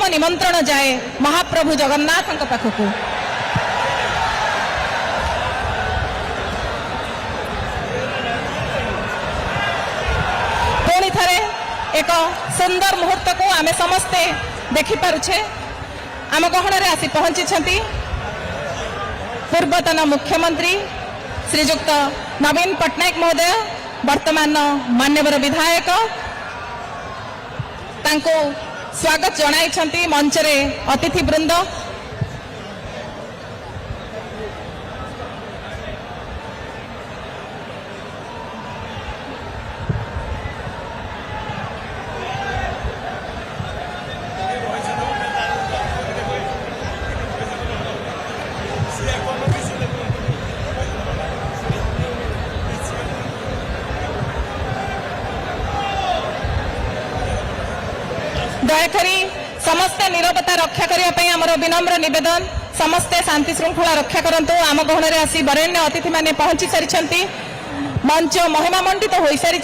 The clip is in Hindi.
निमंत्रण जाए महाप्रभु जगन्नाथ पाखक। पुणी थरे एक सुंदर मुहूर्त को आमे समस्ते देखि पारुछे। आम गहन आसी पहुंची पूर्वतन मुख्यमंत्री श्रीजुक्त नवीन पट्टनायक महोदय, वर्तमान मान्यवर विधायक तांको स्वागत जणाइछंती मंच रे अतिथि वृंद। दयाकरी समस्ते नीरवता रक्षा करने आमर विनम्र निवेदन, समस्ते शांति श्रृंखला रक्षा करंतु। आम गहन आसी वरेण्य अतिथि माने पहुंची सारी मंच महिमा मंडित हो सारी।